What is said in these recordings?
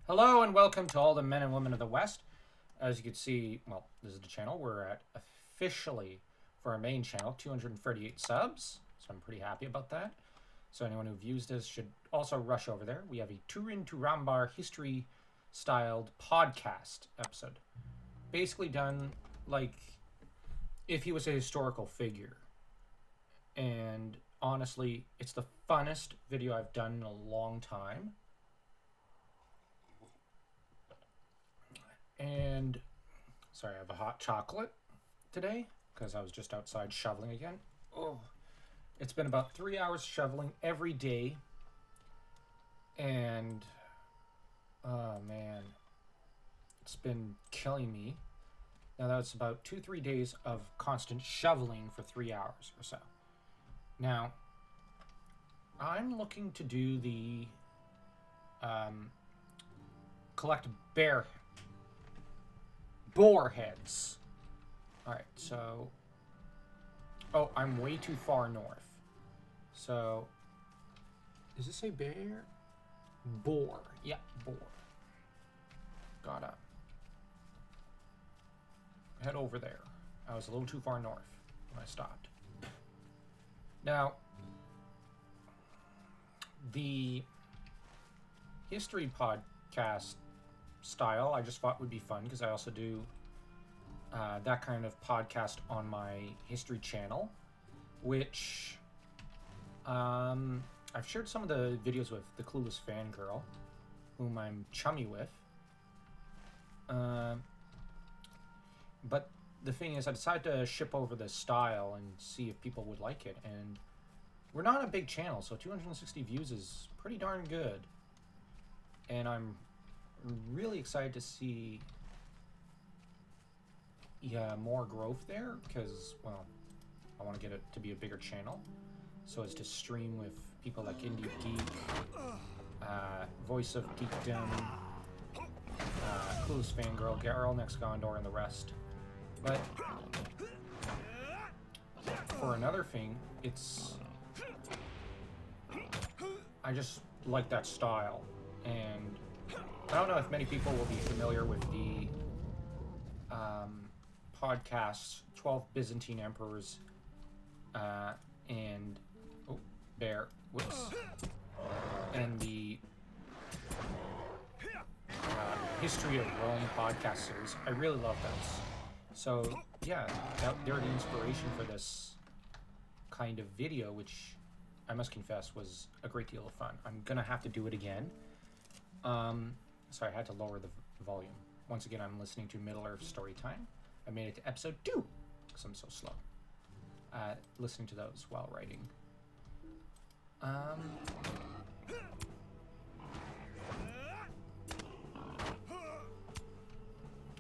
Hello and welcome to all the men and women of the West. As you can see, well, this is the channel. We're at officially, for our main channel, 238 subs. So I'm pretty happy about that. So anyone who views this should also rush over there. We have a Turin to Rambar history-styled podcast episode. Basically done like if he was a historical figure. And honestly, it's the funnest video I've done in a long time. And sorry, I have a hot chocolate today because I was just outside shoveling again. Oh, it's been about 3 hours shoveling every day, and oh man, it's been killing me. Now that's about 2-3 days of constant shoveling for 3 hours or so. Now I'm looking to do the collect boar heads. Alright, so... Oh, I'm way too far north. So... Does this say bear? Boar. Yeah, boar. Gotta head over there. I was a little too far north when I stopped. Now, the history podcast style I just thought would be fun because I also do that kind of podcast on my history channel, which I've shared some of the videos with the Clueless Fangirl, whom I'm chummy with. But the thing is, I decided to ship over the style and see if people would like it, and we're not a big channel, so 260 views is pretty darn good. And I'm really excited to see more growth there because, well, I want to get it to be a bigger channel so as to stream with people like Indie Geek, Voice of Geekdom, Clueless Fangirl, Girl Next Gondor, and the rest. But for another thing, I just like that style, and I don't know if many people will be familiar with the podcasts 12 Byzantine Emperors and the History of Rome podcast series. I really love those. So yeah, they're the inspiration for this kind of video, which I must confess was a great deal of fun. I'm gonna have to do it again. Sorry, I had to lower the volume. Once again, I'm listening to Middle-earth Storytime. I made it to episode 2, because I'm so slow. Listening to those while writing.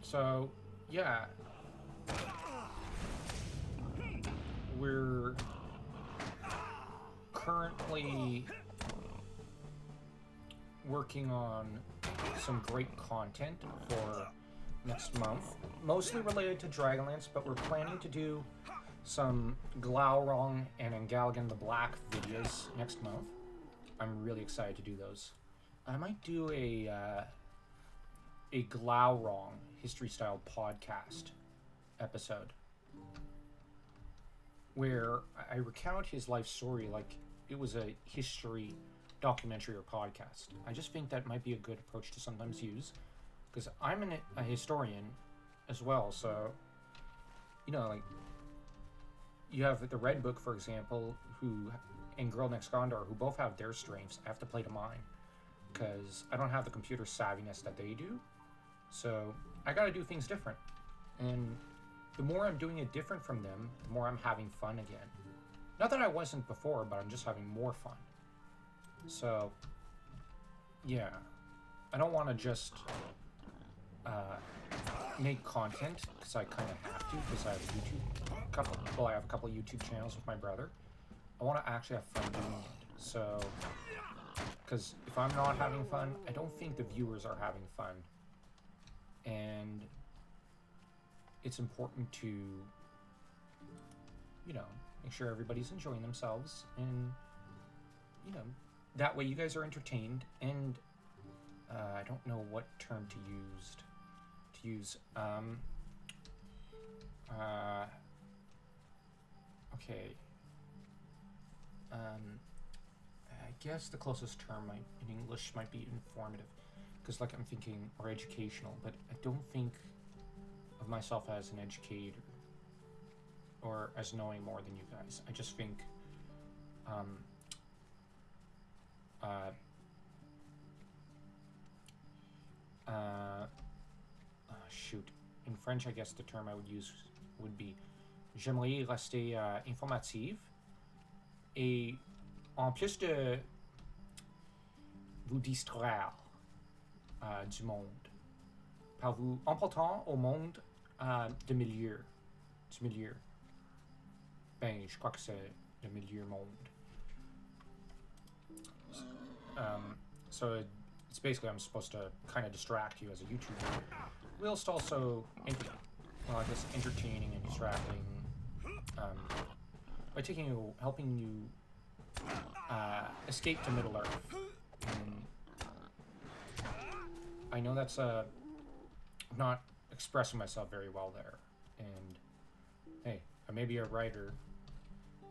So, yeah. We're currently working on some great content for next month, mostly related to Dragonlance, but we're planning to do some Glaurung and Engalagan the Black videos next month. I'm really excited to do those. I might do a Glaurung history-style podcast episode where I recount his life story like it was a history documentary or podcast. I just think that might be a good approach to sometimes use, because I'm a historian as well, so, you know, like, you have the Red Book, for example, and Girl Next Gondor, who both have their strengths. I have to play to mine, because I don't have the computer savviness that they do, so I gotta do things different, and the more I'm doing it different from them, the more I'm having fun again. Not that I wasn't before, but I'm just having more fun. So, yeah, I don't want to just make content because I kind of have to, because I have I have a couple of YouTube channels with my brother. I want to actually have fun doing it. So, because if I'm not having fun, I don't think the viewers are having fun. And it's important to, you know, make sure everybody's enjoying themselves, and, you know, that way you guys are entertained, and I don't know what term to use. Okay. I guess the closest term in English might be informative, because like I'm thinking, or educational, but I don't think of myself as an educator or as knowing more than you guys. I just think shoot. In French, I guess the term I would use would be j'aimerais rester informative et en plus de vous distraire du monde par vous emportant au monde du milieu. Ben, je crois que c'est le milieu monde. So it's basically I'm supposed to kind of distract you as a YouTuber, whilst also, entertaining and distracting by helping you escape to Middle Earth. And I know that's not expressing myself very well there. And hey, I may be a writer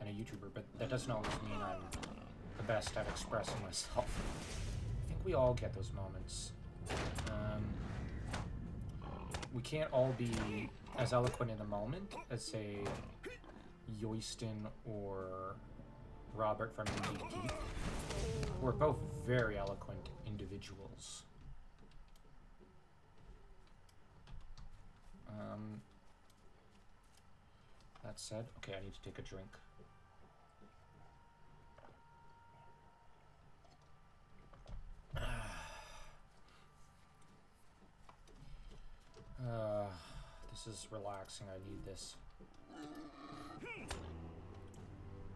and a YouTuber, but that doesn't always mean I'm the best at expressing myself. I think we all get those moments. We can't all be as eloquent in the moment as, say, Yoyston or Robert from Indie Geek. We're both very eloquent individuals. That said, okay, I need to take a drink. This is relaxing. I need this.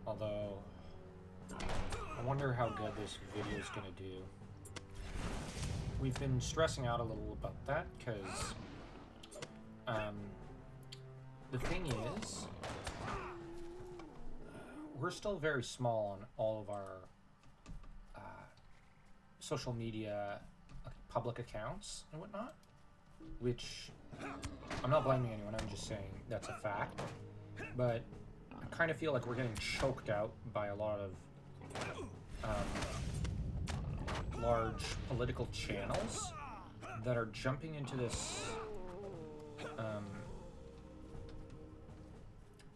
Although, I wonder how good this video is gonna do. We've been stressing out a little about that because the thing is, we're still very small on all of our social media public accounts and whatnot, which I'm not blaming anyone, I'm just saying that's a fact. But I kind of feel like we're getting choked out by a lot of large political channels that are jumping into this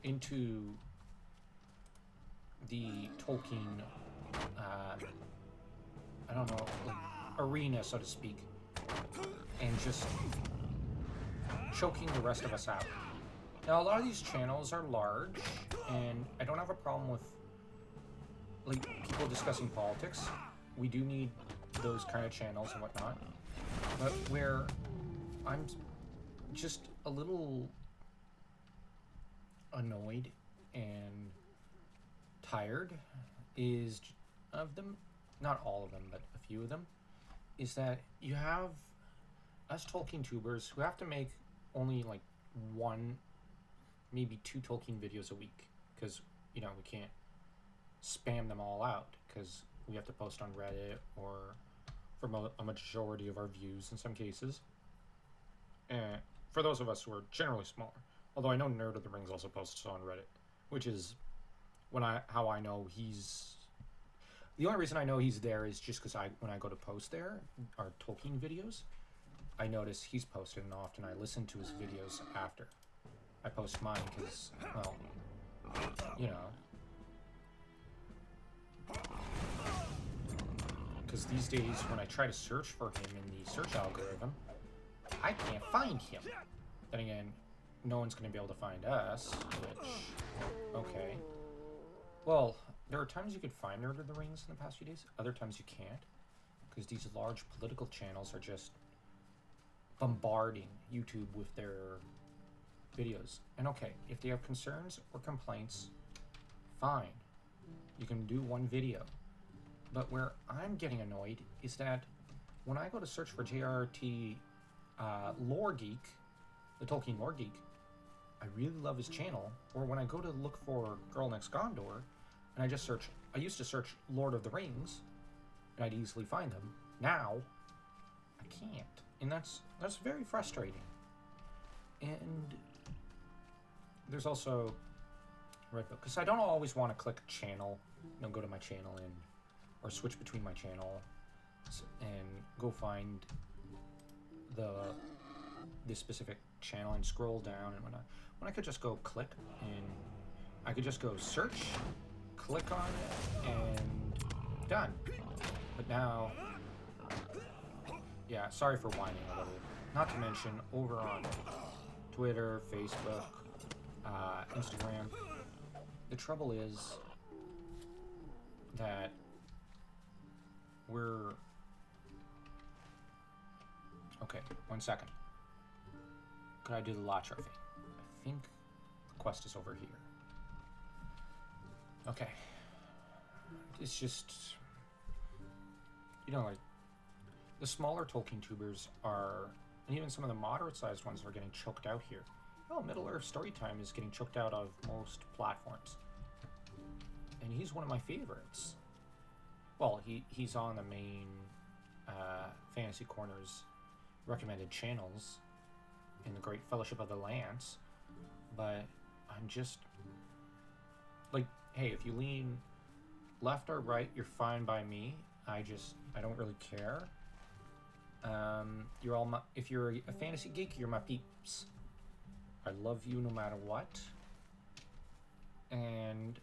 into the Tolkien I don't know, like, arena, so to speak, and just choking the rest of us out. Now, a lot of these channels are large, and I don't have a problem with, like, people discussing politics. We do need those kind of channels and whatnot. But where I'm just a little annoyed and tired is of them, not all of them, but a few of them, is that you have us Tolkien tubers who have to make only like one, maybe two Tolkien videos a week, because, you know, we can't spam them all out, because we have to post on Reddit or from a majority of our views in some cases. And for those of us who are generally smaller, although I know Nerd of the Rings also posts on Reddit, which is how I know he's... The only reason I know he's there is just because when I go to post there, our Tolkien videos, I notice he's posted, and often I listen to his videos after I post mine, because, well, you know. Because these days, when I try to search for him in the search algorithm, I can't find him. Then again, no one's going to be able to find us, which, okay. Well, there are times you could find Nerd of the Rings in the past few days, other times you can't, because these large political channels are just bombarding YouTube with their videos. And okay, if they have concerns or complaints, fine. You can do one video. But where I'm getting annoyed is that when I go to search for JRT Lore Geek, the Tolkien Lore Geek, I really love his channel. Or when I go to look for Girl Next Gondor, and I used to search Lord of the Rings, and I'd easily find them. Now, can't, and that's very frustrating. And there's also Redbook, because I don't always want to click channel, go to my channel or switch between my channel and go find this specific channel and scroll down and whatnot. When I could just go click and I could just go search, click on it, and done. But now, yeah, sorry for whining a little. Not to mention over on Twitter, Facebook, Instagram, the trouble is that we're... Okay, 1 second. Could I do the LOTRO thing? I think the quest is over here. Okay. It's just... like, the smaller Tolkien tubers are... And even some of the moderate-sized ones are getting choked out here. Middle-earth Storytime is getting choked out of most platforms. And he's one of my favorites. Well, he's on the main Fantasy Corner's recommended channels in the Great Fellowship of the Lance. But I'm just... Like, hey, if you lean left or right, you're fine by me. I don't really care. You're all if you're a fantasy geek, you're my peeps. I love you no matter what. And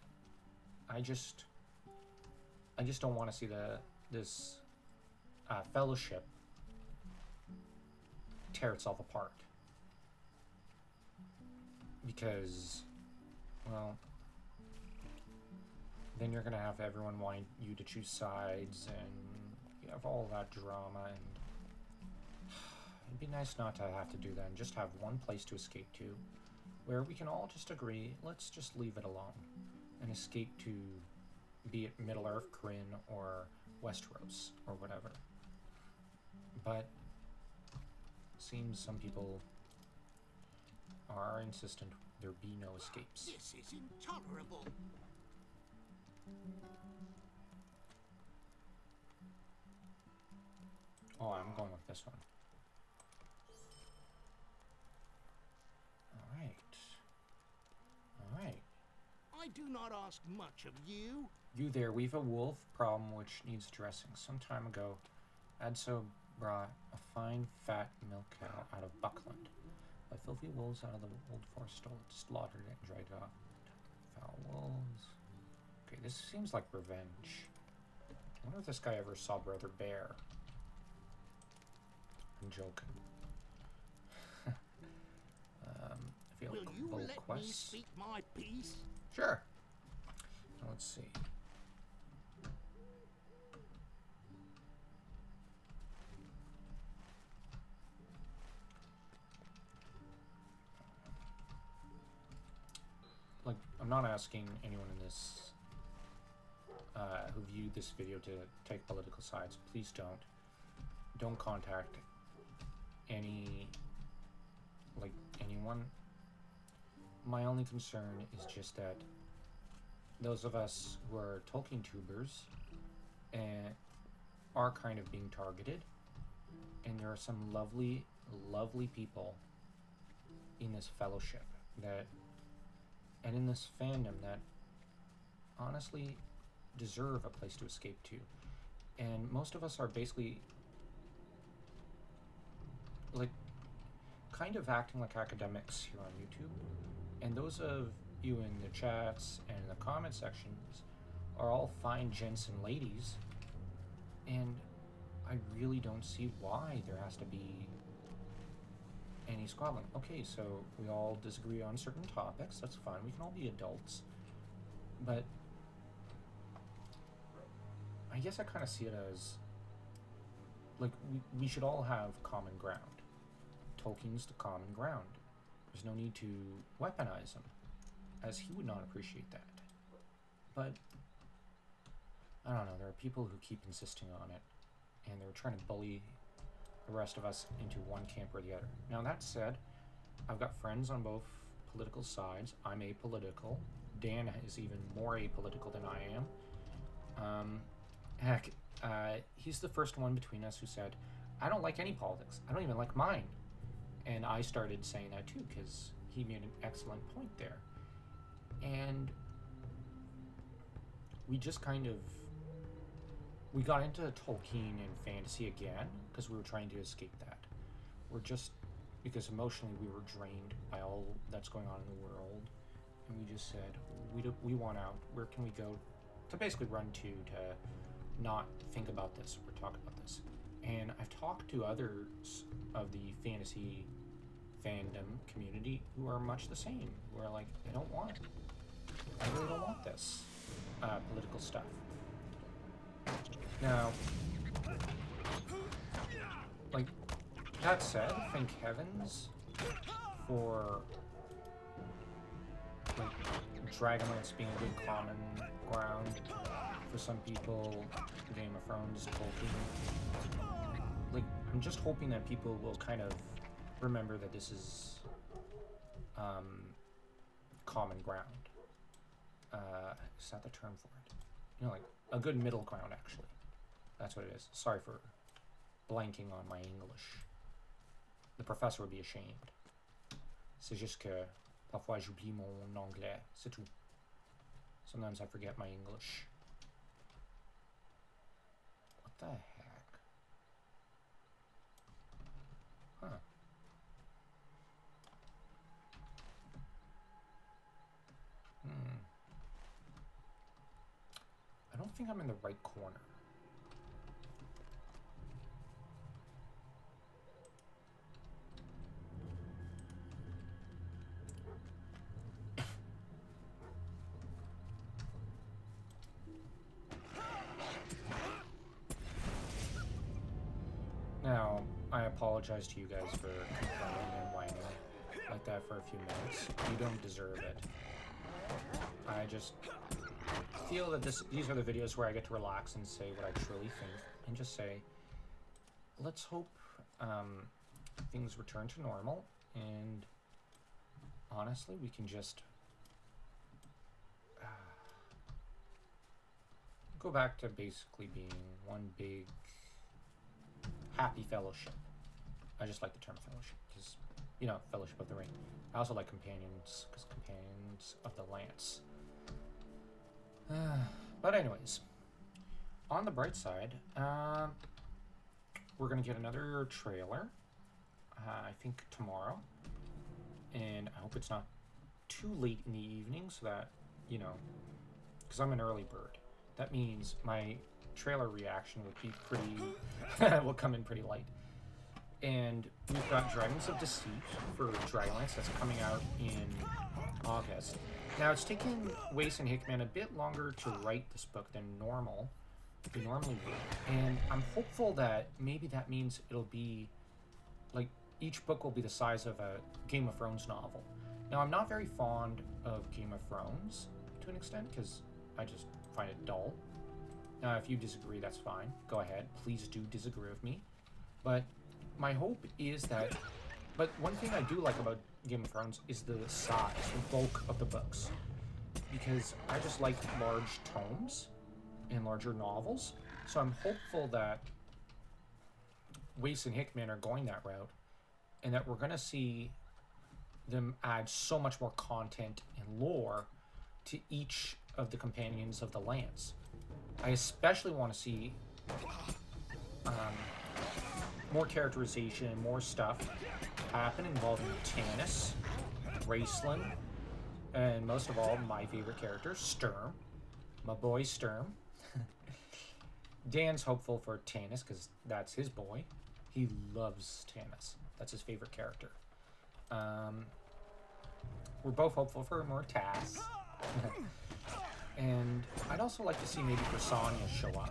I just don't want to see this fellowship tear itself apart. Because, well, then you're going to have everyone wanting you to choose sides, and you have all that drama, and it'd be nice not to have to do that and just have one place to escape to, where we can all just agree, let's just leave it alone, and escape to, be it Middle-earth, Kryn, or Westeros, or whatever. But seems some people are insistent there be no escapes. This is intolerable. Oh, I'm going with this one. Alright. I do not ask much of you. You there, we've a wolf problem which needs addressing. Some time ago, Adso brought a fine, fat milk cow out of Buckland. The filthy wolves out of the old forest stole it, slaughtered it, and dried it off. Foul wolves. Okay, this seems like revenge. I wonder if this guy ever saw Brother Bear. I'm joking. Will you let me speak my piece? Sure. Now, let's see. Like, I'm not asking anyone in this who viewed this video to take political sides. Please don't. Don't contact anyone. My only concern is just that those of us who are Tolkien tubers are kind of being targeted, and there are some lovely, lovely people in this fellowship and in this fandom that honestly deserve a place to escape to. And most of us are basically like kind of acting like academics here on YouTube. And those of you in the chats and in the comment sections are all fine gents and ladies. And I really don't see why there has to be any squabbling. Okay, so we all disagree on certain topics. That's fine. We can all be adults. But I guess I kind of see it as like we should all have common ground. Tolkien's the common ground. There's no need to weaponize him, as he would not appreciate that. But I don't know, there are people who keep insisting on it, and they're trying to bully the rest of us into one camp or the other. Now that said, I've got friends on both political sides. I'm apolitical. Dan is even more apolitical than I am. Heck, he's the first one between us who said, I don't like any politics. I don't even like mine. And I started saying that too, because he made an excellent point there. And we just kind of, we got into Tolkien and fantasy again, because we were trying to escape that. We're just, because emotionally we were drained by all that's going on in the world. And we just said, we want out. Where can we go to basically run to not think about this or talk about this? And I've talked to others of the fantasy fandom community who are much the same, who are like, I really don't want this political stuff. Now, like, that said, thank heavens for, like, Dragonlance being a good common ground for some people, Game of Thrones, Tolkien. Like, I'm just hoping that people will kind of remember that this is common ground. Is that the term for it? You know, like a good middle ground, actually. That's what it is. Sorry for blanking on my English. The professor would be ashamed. C'est juste que parfois j'oublie mon anglais. C'est tout. Sometimes I forget my English. What the heck? Huh. I don't think I'm in the right corner. Now, I apologize to you guys for complaining and whining like that for a few minutes. You don't deserve it. I just feel that these are the videos where I get to relax and say what I truly think, and just say, let's hope things return to normal, and honestly, we can just go back to basically being one big happy fellowship. I just like the term fellowship because, you know, Fellowship of the Ring. I also like companions because companions of the lance. But anyways, on the bright side, we're gonna get another trailer. I think tomorrow, and I hope it's not too late in the evening so that, you know, because I'm an early bird. That means my trailer reaction would be pretty will come in pretty light. And we've got Dragons of Deceit for Dragonlance that's coming out in August. Now it's taking Weiss and Hickman a bit longer to write this book than they normally would. And I'm hopeful that maybe that means it'll be like each book will be the size of a Game of Thrones novel. Now I'm not very fond of Game of Thrones to an extent because I just find it dull. Now, if you disagree, that's fine. Go ahead. Please do disagree with me. But my hope is that... But one thing I do like about Game of Thrones is the size, the bulk of the books. Because I just like large tomes and larger novels. So I'm hopeful that Weiss and Hickman are going that route. And that we're going to see them add so much more content and lore to each of the companions of the Lance. I especially want to see more characterization, more stuff happen involving Tanis, Raceland, and most of all, my favorite character, Sturm. My boy Sturm. Dan's hopeful for Tanis because that's his boy. He loves Tanis. That's his favorite character. We're both hopeful for more Tass. And I'd also like to see maybe Cressania show up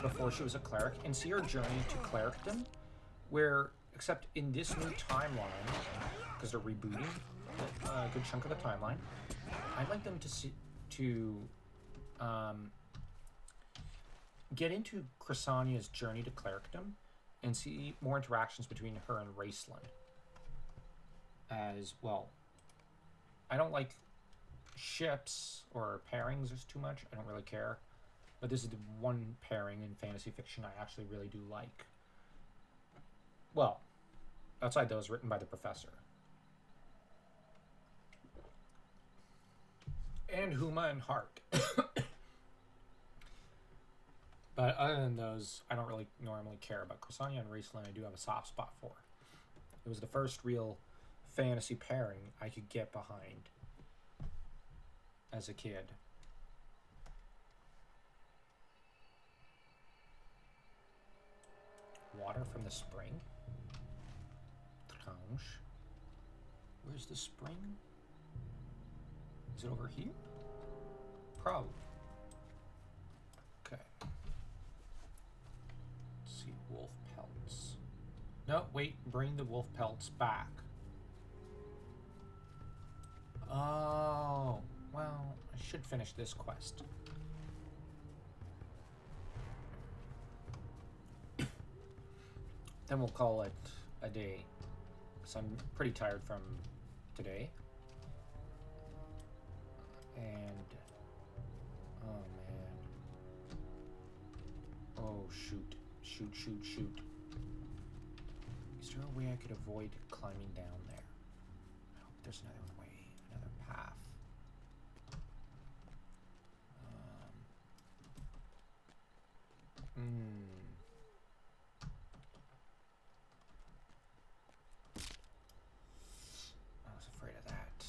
before she was a cleric and see her journey to clericdom, where, except in this new timeline, because they're rebooting a good chunk of the timeline, I'd like them to get into Cressania's journey to clericdom and see more interactions between her and Raceland. As well, I don't like ships or pairings is too much. I don't really care. But this is the one pairing in fantasy fiction I actually really do like. Well, outside those written by the professor. And Huma and Hart. But other than those, I don't really normally care about Cressania and Raceland. I do have a soft spot for. It was the first real fantasy pairing I could get behind as a kid. Water from the spring? Tranche. Where's the spring? Is it over here? Probably. Okay. Let's see, wolf pelts. No, wait, bring the wolf pelts back. Oh, well, I should finish this quest. Then we'll call it a day. Because I'm pretty tired from today. And oh man. Oh shoot. Shoot. Is there a way I could avoid climbing down there? I hope there's another way, another path. I was afraid of that.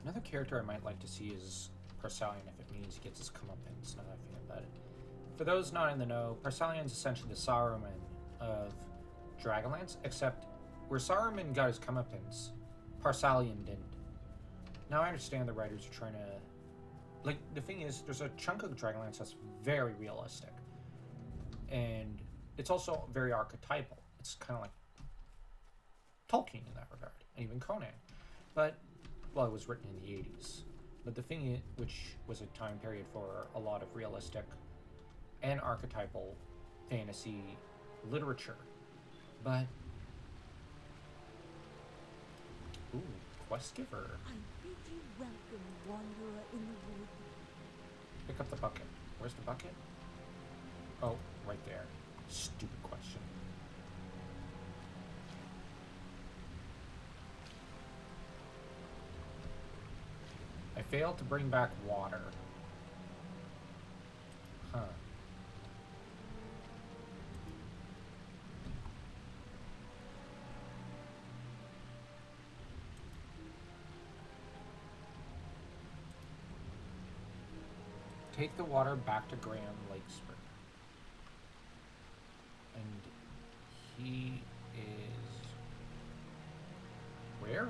Another character I might like to see is Persalion if it means he gets his comeuppance, now that I think about it. For those not in the know, Persalion is essentially the Saruman of Dragonlance, except where Saruman got his comeuppance, Persalion didn't. Now I understand the writers are trying to... Like, the thing is, there's a chunk of Dragonlance that's very realistic. And it's also very archetypal. It's kind of like Tolkien in that regard, and even Conan. But, well, it was written in the 80s. But the thing, which was a time period for a lot of realistic and archetypal fantasy literature. But, ooh, quest giver. I bid you welcome, wanderer in the wood. Pick up the bucket. Where's the bucket? Oh, right there. Stupid question. I failed to bring back water. Huh. Take the water back to Graham Lakespur. And he is... where?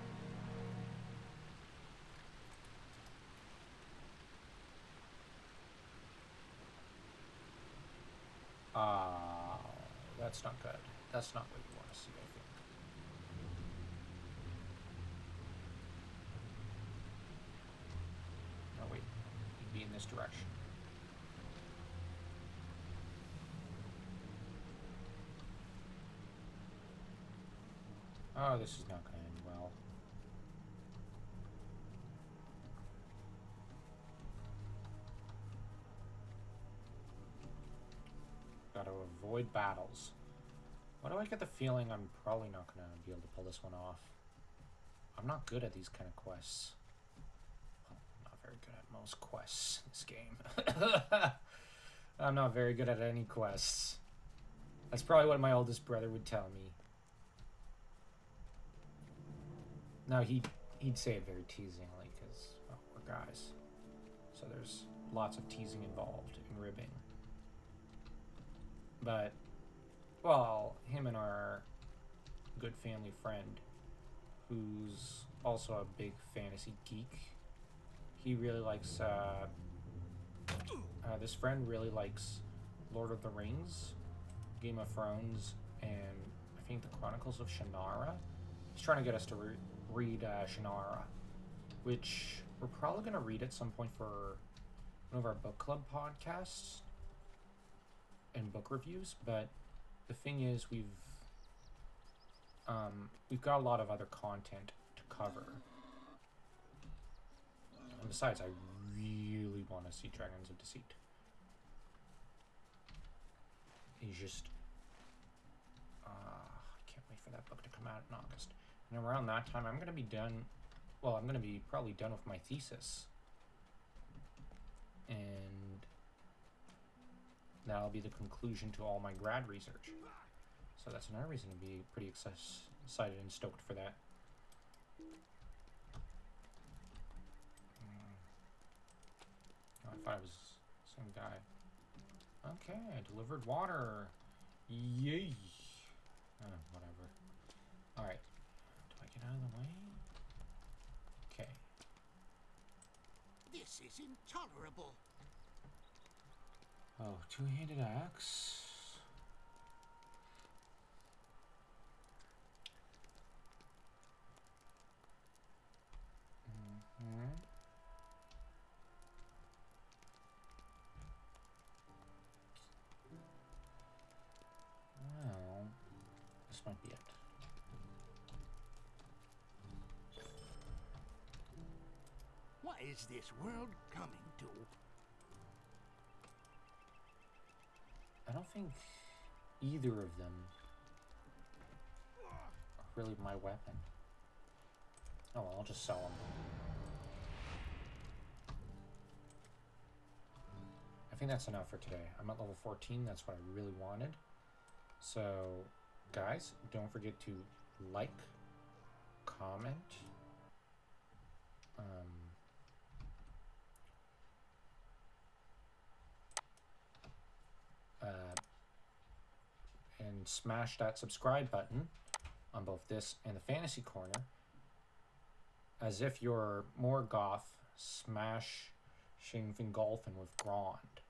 That's not good. That's not what you want to see, I think. No, wait. You'd be in this direction. Oh, this is not going to end well. Got to avoid battles. Why do I get the feeling I'm probably not going to be able to pull this one off? I'm not good at these kind of quests. Well, I'm not very good at most quests in this game. I'm not very good at any quests. That's probably what my oldest brother would tell me. Now, he'd say it very teasingly, because, well, we're guys. So there's lots of teasing involved in ribbing. But, well, him and our good family friend, who's also a big fantasy geek, he really likes, this friend really likes Lord of the Rings, Game of Thrones, and I think the Chronicles of Shannara. He's trying to get us to read Shannara, which we're probably going to read at some point for one of our book club podcasts. and book reviews, but the thing is we've got a lot of other content to cover. And besides, I really want to see Dragons of Deceit. He's just... I can't wait for that book to come out in August. And around that time, I'm going to be done... Well, I'm going to be probably done with my thesis. And that'll be the conclusion to all my grad research. So that's another reason to be pretty excited and stoked for that. Oh, I thought it was some guy. Okay, I delivered water. Yay. Oh, whatever. Alright. Do I get out of the way? Okay. This is intolerable. Oh, two-handed axe. Well, this might be it. What is this world coming to? I don't think either of them are really my weapon. Oh well, I'll just sell them. I think that's enough for today. I'm at level 14, that's what I really wanted. So, guys, don't forget to like, comment, and smash that subscribe button on both this and the Fantasy Corner. As if you're more goth, smash Fingolfin with Grond.